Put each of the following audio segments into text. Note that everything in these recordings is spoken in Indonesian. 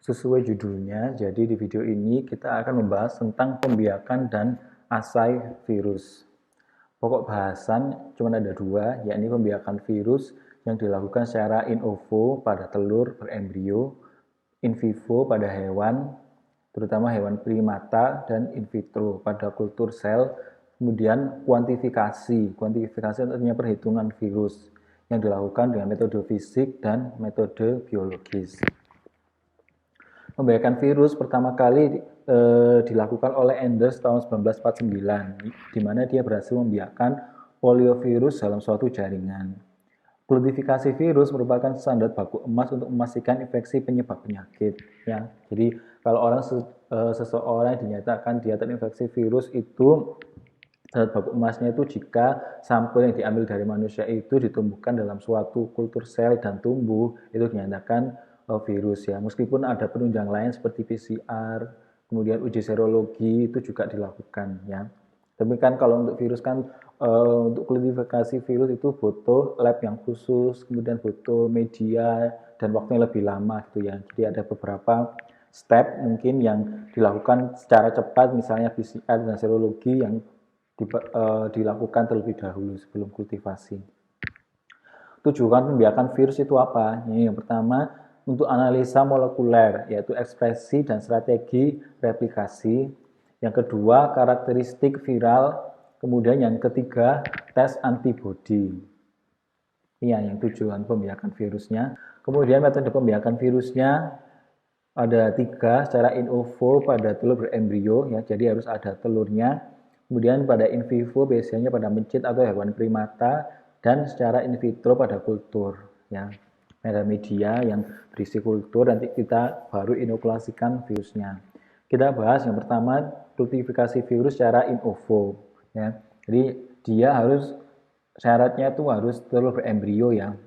Sesuai judulnya, jadi di video ini kita akan membahas tentang pembiakan dan asai virus. Pokok bahasan cuma ada dua, yakni pembiakan virus yang dilakukan secara in ovo pada telur berembrio, in vivo pada hewan, terutama hewan primata, dan in vitro pada kultur sel. Kemudian kuantifikasi artinya perhitungan virus yang dilakukan dengan metode fisik dan metode biologis. Pembiakan virus pertama kali dilakukan oleh Enders tahun 1949, di mana dia berhasil membiakkan poliovirus dalam suatu jaringan. Klonifikasi virus merupakan standar baku emas untuk memastikan infeksi penyebab penyakit. Ya, jadi kalau seseorang dinyatakan dia terinfeksi virus itu standar baku emasnya itu jika sampel yang diambil dari manusia itu ditumbuhkan dalam suatu kultur sel dan tumbuh itu dinyatakan virus ya. Meskipun ada penunjang lain seperti PCR, kemudian uji serologi itu juga dilakukan ya. Tapi kan kalau untuk virus kan untuk klasifikasi virus itu butuh lab yang khusus, kemudian butuh media dan waktu yang lebih lama gitu ya. Jadi ada beberapa step mungkin yang dilakukan secara cepat, misalnya PCR dan serologi yang dilakukan terlebih dahulu sebelum kultivasi. Tujuan pembiakan virus itu apa? Yang pertama, untuk analisa molekuler, yaitu ekspresi dan strategi replikasi. Yang kedua, karakteristik viral. Kemudian yang ketiga, tes antibodi. Iya, yang tujuan pembiakan virusnya. Kemudian metode pembiakan virusnya ada 3 secara in ovo pada telur berembrio, ya, jadi harus ada telurnya. Kemudian pada in vivo biasanya pada mencit atau hewan primata, dan secara in vitro pada kultur ya. Ada media yang berisi kultur, nanti kita baru inokulasikan virusnya. Kita bahas yang pertama kultifikasi virus secara in ovo ya. Jadi dia harus syaratnya itu harus telur berembrio ya.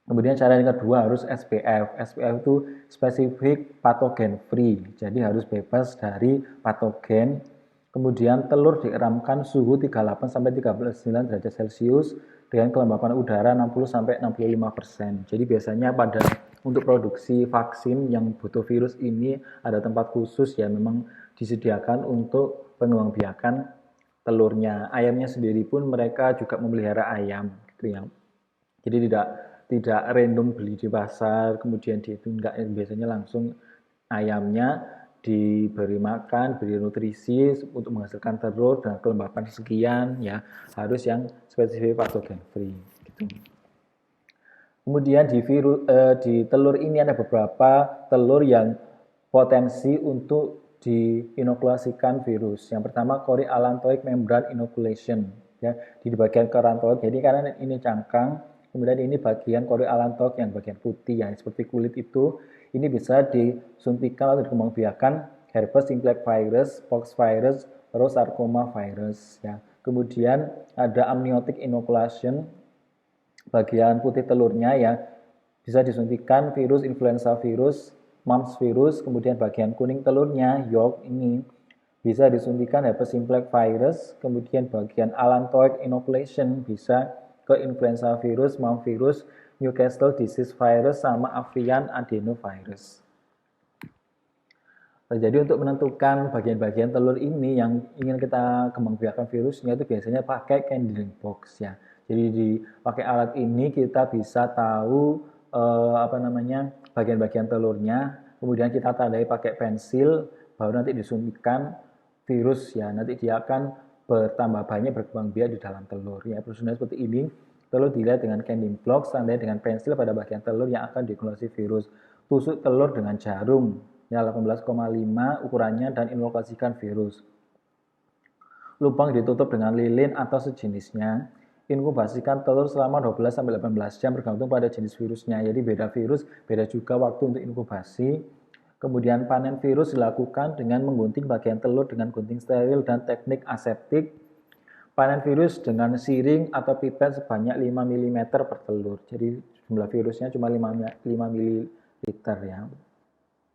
Kemudian cara yang kedua harus SPF. SPF itu spesifik pathogen free, jadi harus bebas dari patogen. Kemudian telur dieramkan suhu 38 sampai 39 derajat Celcius dengan kelembapan udara 60 sampai 65%. Jadi biasanya untuk produksi vaksin yang butuh virus ini ada tempat khusus ya, memang disediakan untuk pengembangbiakan telurnya. Ayamnya sendiri pun mereka juga memelihara ayam gitu ya. Jadi tidak random beli di pasar, kemudian itu enggak, biasanya langsung ayamnya diberi makan, beri nutrisi untuk menghasilkan telur dan kelembapan sekian ya, harus yang spesifik pathogen free gitu. Kemudian di telur ini ada beberapa telur yang potensi untuk diinokulasikan virus. Yang pertama chorioallantoic membrane inoculation ya, di bagian kerantoid. Jadi karena ini cangkang, kemudian ini bagian chorioallantoic yang bagian putih yang seperti kulit itu, ini bisa disuntikan atau dikembangbiakan herpes simplex virus, pox virus, terus sarcoma virus ya. Kemudian ada amniotic inoculation, bagian putih telurnya ya bisa disuntikan virus influenza virus, mumps virus, kemudian bagian kuning telurnya yolk ini bisa disuntikan herpes simplex virus, kemudian bagian allantoic inoculation bisa ke influenza virus, mumps virus, Newcastle disease virus, sama avian adenovirus. Jadi untuk menentukan bagian-bagian telur ini yang ingin kita kembangbiakan virusnya itu biasanya pakai candling box ya. Jadi pakai alat ini kita bisa tahu bagian-bagian telurnya, kemudian kita tandai pakai pensil, baru nanti disuntikan virus ya. Nanti dia akan bertambah banyak berkembang biak di dalam telur ya. Prosedurnya seperti ini. Telur dilihat dengan candling box, tandai dengan pensil pada bagian telur yang akan diinokulasi virus. Tusuk telur dengan jarum ya 18,5 ukurannya dan inokulasikan virus. Lubang ditutup dengan lilin atau sejenisnya. Inkubasikan telur selama 12-18 jam bergantung pada jenis virusnya. Jadi beda virus, beda juga waktu untuk inkubasi. Kemudian panen virus dilakukan dengan menggunting bagian telur dengan gunting steril dan teknik aseptik. Panen virus dengan siring atau pipet sebanyak 5 mm per telur. Jadi jumlah virusnya cuma 5 ml ya.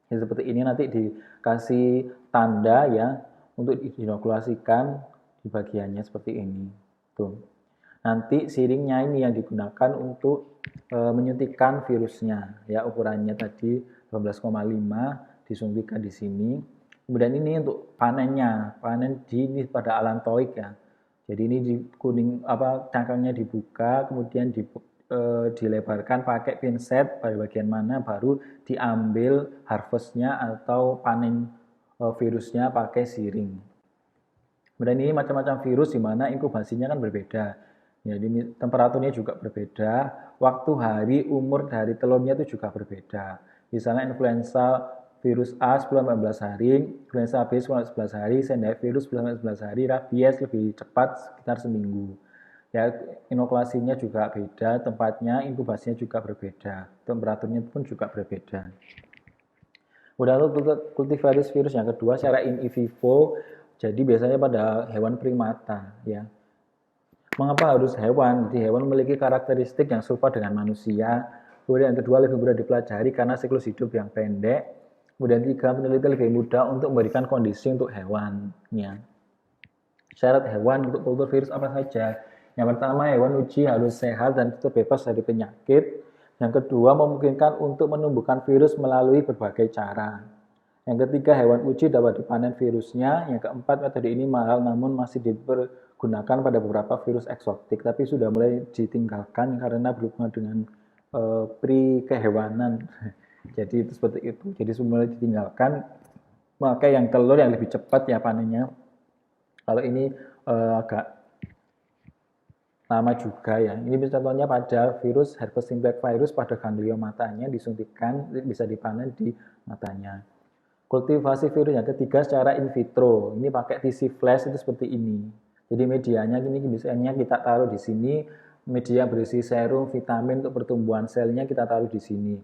Ya, seperti ini nanti dikasih tanda ya untuk diinokulasikan di bagiannya seperti ini. Tuh. Nanti siringnya ini yang digunakan untuk menyuntikkan virusnya ya, ukurannya tadi 18,5 disuntikan di sini. Kemudian ini untuk panennya, panen ini pada alantoik ya. Jadi ini di kuning cangkangnya dibuka, kemudian dilebarkan pakai pinset pada bagian mana, baru diambil harvestnya atau panen virusnya pakai siring. Kemudian ini macam-macam virus di mana inkubasinya kan berbeda. Jadi temperaturnya juga berbeda, waktu hari umur dari telurnya itu juga berbeda. Misalnya influenza virus A 10-14 hari, influenza B 11 hari, Sendai virus 11 hari, rabies lebih cepat sekitar seminggu. Ya, inokulasinya juga beda, tempatnya, inkubasinya juga berbeda, temperaturnya pun juga berbeda. Udah untuk kultivaris virus yang kedua secara in vivo, jadi biasanya pada hewan primata ya. Mengapa harus hewan? Jadi hewan memiliki karakteristik yang serupa dengan manusia. Kemudian yang kedua lebih mudah dipelajari karena siklus hidup yang pendek. Kemudian tiga, peneliti lebih mudah untuk memberikan kondisi untuk hewannya. Syarat hewan untuk kultur virus apa saja? Yang pertama, hewan uji harus sehat dan terbebas dari penyakit. Yang kedua, memungkinkan untuk menumbuhkan virus melalui berbagai cara. Yang ketiga, hewan uji dapat dipanen virusnya. Yang keempat, metode ini mahal namun masih dipergunakan pada beberapa virus eksotik, tapi sudah mulai ditinggalkan karena berhubungan dengan kehewanan. Jadi itu seperti itu. Jadi mulai ditinggalkan, maka yang telur yang lebih cepat ya panennya. Kalau ini agak lama juga ya. Ini contohnya pada virus herpes simplex virus pada ganglion matanya disuntikkan bisa dipanen di matanya. Kultivasi virus yang ketiga secara in vitro. Ini pakai TC flash itu seperti ini. Jadi medianya ini biasanya kita taruh di sini. Media berisi serum, vitamin untuk pertumbuhan selnya kita taruh di sini.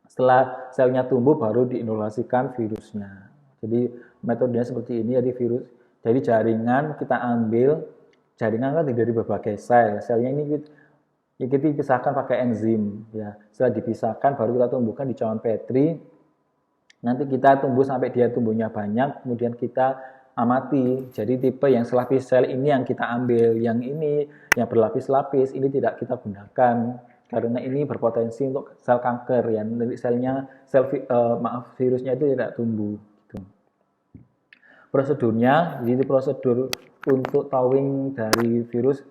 Setelah selnya tumbuh baru diinolasikan virusnya. Jadi metodenya seperti ini. Jadi jaringan kita ambil, jaringan kan dari berbagai sel. Selnya ini kita dipisahkan pakai enzim. Ya. Setelah dipisahkan baru kita tumbuhkan di cawan Petri. Nanti kita tunggu sampai dia tumbuhnya banyak, kemudian kita amati. Jadi tipe yang selapis sel ini yang kita ambil, yang ini yang berlapis-lapis ini tidak kita gunakan karena ini berpotensi untuk sel kanker ya. Nanti virusnya itu tidak tumbuh. Gitu. Prosedurnya, jadi prosedur untuk towing dari virus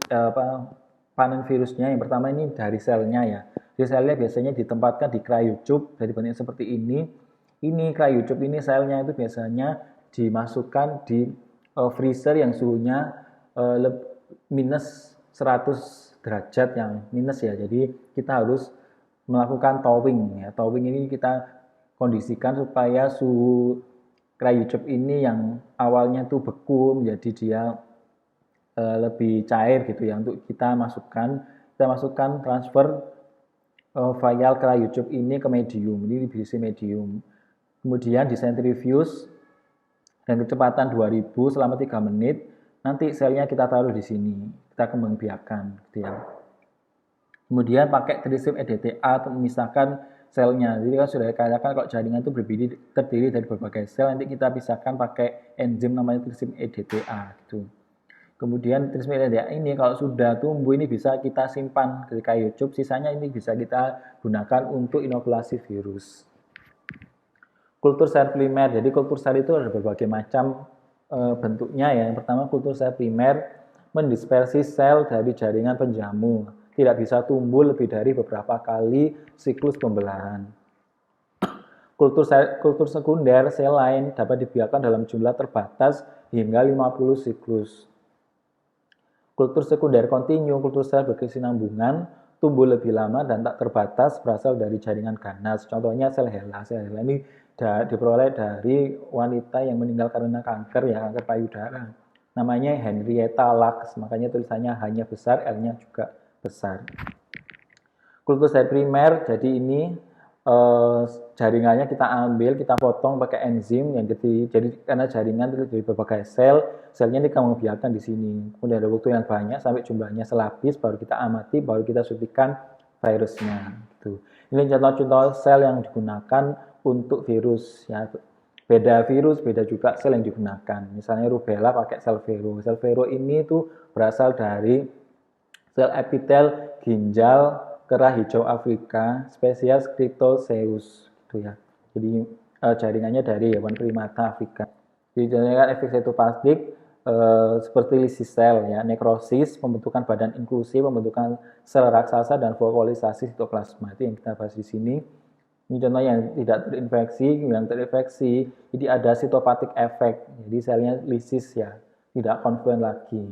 panen virusnya yang pertama ini dari selnya ya. Jadi selnya biasanya ditempatkan di cryotube, jadi bentuknya seperti ini. Ini cryotube ini selnya itu biasanya dimasukkan di freezer yang suhunya minus 100 derajat yang minus ya. Jadi kita harus melakukan thawing ya. Thawing ini kita kondisikan supaya suhu cryotube ini yang awalnya tuh beku menjadi dia lebih cair gitu ya. Untuk kita masukkan transfer vial cryotube ini ke medium. Ini diisi medium. Kemudian disentrifuge dan kecepatan 2000 selama 3 menit. Nanti selnya kita taruh di sini, kita kembangbiakkan gitu ya. Kemudian pakai trisip EDTA untuk memisahkan selnya. Jadi kan sudah dikatakan kalau jaringan itu terdiri dari berbagai sel, nanti kita pisahkan pakai enzim namanya trisip EDTA gitu. Kemudian trisip EDTA ini kalau sudah tumbuh ini bisa kita simpan di cryotube, sisanya ini bisa kita gunakan untuk inokulasi virus. Kultur sel primer, jadi kultur sel itu ada berbagai macam bentuknya ya. Yang pertama kultur sel primer mendispersi sel dari jaringan penjamu, tidak bisa tumbuh lebih dari beberapa kali siklus pembelahan. Kultur sekunder sel lain dapat dibiarkan dalam jumlah terbatas hingga 50 siklus. Kultur sekunder kontinu, kultur sel berkesinambungan, tumbuh lebih lama dan tak terbatas berasal dari jaringan ganas. Contohnya sel HeLa. Sel HeLa ini diperoleh dari wanita yang meninggal karena kanker ya, kanker payudara. Namanya Henrietta Lacks, makanya tulisannya hanya besar, L-nya juga besar. Kultur sel primer, jadi ini jaringannya kita ambil, kita potong pakai enzim yang jadi karena jaringan dari berbagai sel, selnya ini kamu biarkan di sini. Kemudian ada waktu yang banyak sampai jumlahnya selapis, baru kita amati, baru kita suntikan virusnya. Gitu. Ini contoh-contoh sel yang digunakan untuk virus ya. Beda virus, beda juga sel yang digunakan. Misalnya rubella pakai sel vero. Sel vero ini tuh berasal dari sel epitel ginjal kerah hijau Afrika, spesies Cryptococcus gitu ya. Jadi jaringannya dari hewan primata Afrika. Jadi contohnya kan efek cytoplastik seperti lysis cell, ya, nekrosis, pembentukan badan inklusi, pembentukan sel raksasa, dan vokolisasi sitoplasma. Itu yang kita bahas di sini. Ini contoh yang tidak terinfeksi, yang terinfeksi, jadi ada sitopatik efek. Jadi selnya lysis, ya, tidak konfluen lagi.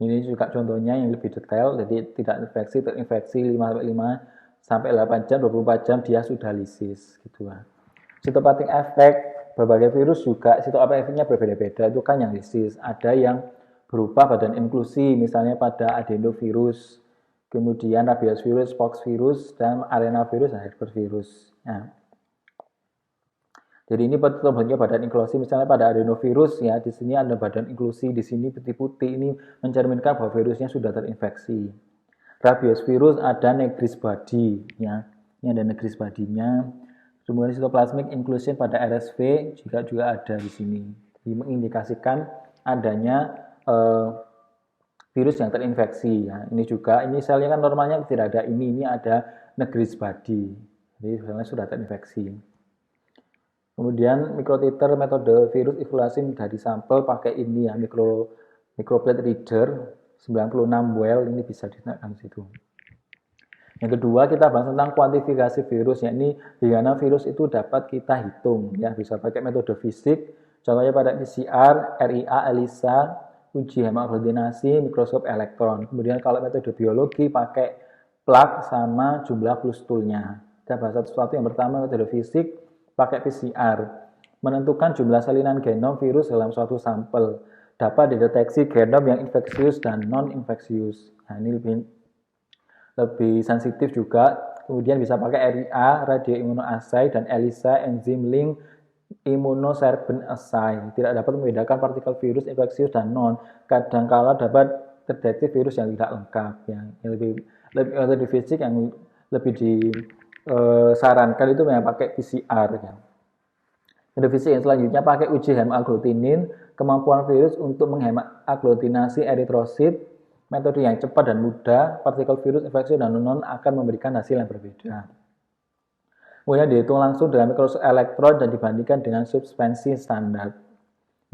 Ini juga contohnya yang lebih detail, jadi tidak infeksi, terinfeksi 5 sampai 8 jam, 24 jam dia sudah lysis gitu lah. Sitopatik efek berbagai virus juga sitopatik efeknya berbeda-beda, itu kan yang lysis. Ada yang berupa badan inklusi, misalnya pada adenovirus, kemudian rabies virus, pox virus, dan arenavirus dan herpes virus. Nah, jadi ini bentuknya badan inklusi, misalnya pada adenovirus, ya, di sini ada badan inklusi, di sini putih-putih, ini mencerminkan bahwa virusnya sudah terinfeksi. Rabies virus ada negris body, ya, ini ada negris body-nya. Kemudian sitoplasmic inclusion pada RSV juga ada di sini. Jadi mengindikasikan adanya virus yang terinfeksi, ya. Ini juga, ini selnya kan normalnya tidak ada ini ada negris body. Jadi selnya sudah terinfeksi. Kemudian mikrotiter metode virus evaluasi dari sampel pakai ini, ya, microplate reader 96 well, ini bisa digunakan di situ. Yang kedua kita bahas tentang kuantifikasi virus, yakni di mana virus itu dapat kita hitung, ya, bisa pakai metode fisik, contohnya pada PCR, RIA, ELISA, uji hemaglutinasi, mikroskop elektron. Kemudian kalau metode biologi pakai plak sama jumlah pustulnya. Kita bahas satu-satu. Yang pertama metode fisik pakai PCR, menentukan jumlah salinan genom virus dalam suatu sampel, dapat dideteksi genom yang infeksius dan non-infeksius. Nah, ini lebih sensitif juga. Kemudian bisa pakai RIA, radioimmunoassay, dan ELISA, enzim link immunosorbent assay. Tidak dapat membedakan partikel virus infeksius dan non. Kadangkala dapat terdeteksi virus yang tidak lengkap. Yang lebih fisik yang lebih disarankan itu memang pakai PCR. Ya. Metode fisik yang selanjutnya pakai uji hemaglutinin, kemampuan virus untuk menghemat aglutinasi eritrosit. Metode yang cepat dan mudah, partikel virus infeksi dan non akan memberikan hasil yang berbeda. Kemudian dihitung langsung dengan mikroskop elektron dan dibandingkan dengan suspensi standar.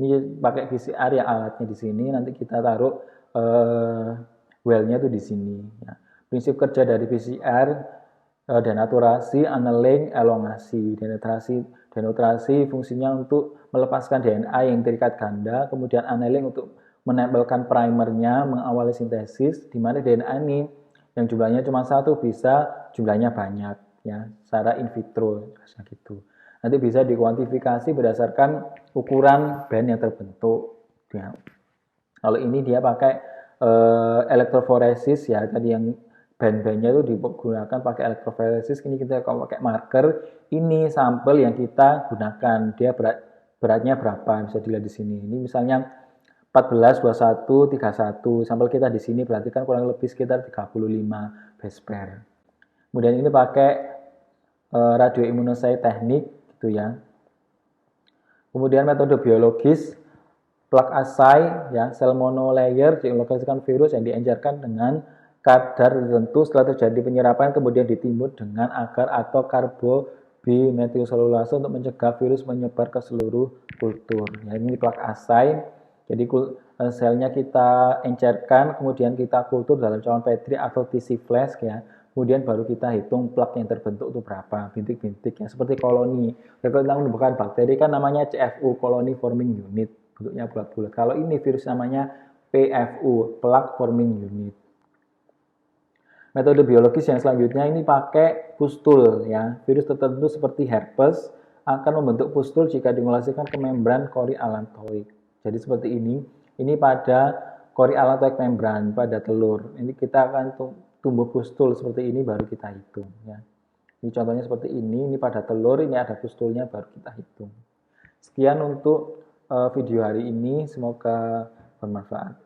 Ini pakai PCR, ya, alatnya di sini. Nanti kita taruh well-nya tuh di sini. Ya. Prinsip kerja dari PCR, denaturasi, annealing, elongasi. Denaturasi fungsinya untuk melepaskan DNA yang terikat ganda, kemudian annealing untuk menempelkan primernya, mengawali sintesis, di mana DNA ini yang jumlahnya cuma satu bisa jumlahnya banyak, ya, secara in vitro, gitu. Nanti bisa dikuantifikasi berdasarkan ukuran band yang terbentuk. Ya. Kalau ini dia pakai elektroforesis, ya, tadi yang band-bandnya itu digunakan pakai elektroforesis. Ini kita kalau pakai marker, ini sampel yang kita gunakan, dia beratnya berapa, bisa dilihat di sini. Ini misalnya 14, 21, 31. Sampel kita di sini berarti kan kurang lebih sekitar 35 base pair. Kemudian ini pakai radioimmunoassay teknik gitu, ya. Kemudian metode biologis plug assay, ya, sel monolayer dilokasikan virus yang diencerkan dengan kadar tertentu. Setelah terjadi penyerapan kemudian ditimbun dengan agar atau karbomethylselulase untuk mencegah virus menyebar ke seluruh kultur. Ya, ini plug assay. Jadi selnya kita encerkan, kemudian kita kultur dalam cawan Petri atau TC flask, ya. Kemudian baru kita hitung plak yang terbentuk itu berapa, bintik-bintik, ya, seperti koloni. Kalau kita menemukan bakteri kan namanya CFU, colony forming unit, bentuknya bulat-bulat. Kalau ini virus namanya PFU, plak forming unit. Metode biologis yang selanjutnya ini pakai pustul, ya. Virus tertentu seperti herpes akan membentuk pustul jika dimulasikan ke membran kori allantoid. Jadi seperti ini pada kori allantoid membran, pada telur. Ini kita akan tumbuh pustul seperti ini baru kita hitung, ya. Ini contohnya seperti ini pada telur, ini ada pustulnya baru kita hitung. Sekian untuk video hari ini, semoga bermanfaat.